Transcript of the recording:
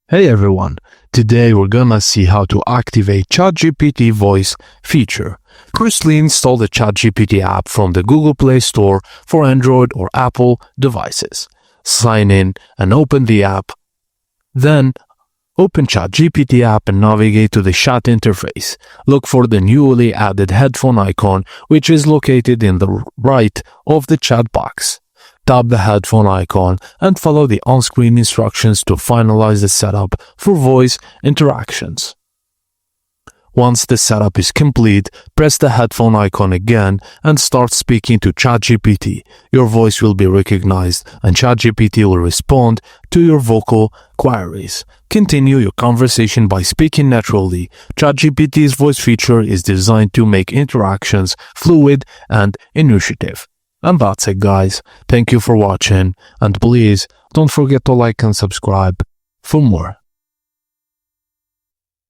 Hey everyone, today we're gonna see how to activate ChatGPT voice feature. Firstly, install the ChatGPT app from the Google Play Store for Android or Apple devices. Sign in and open the app. Then, open ChatGPT app and navigate to the chat interface. Look for the newly added headphone icon, which is located in the right of the chat box. Tap the headphone icon and follow the on-screen instructions to finalize the setup for voice interactions. Once the setup is complete, press the headphone icon again and start speaking to ChatGPT. Your voice will be recognized and ChatGPT will respond to your vocal queries. Continue your conversation by speaking naturally. ChatGPT's voice feature is designed to make interactions fluid and intuitive. And that's it, guys. Thank you for watching, and please don't forget to like and subscribe for more.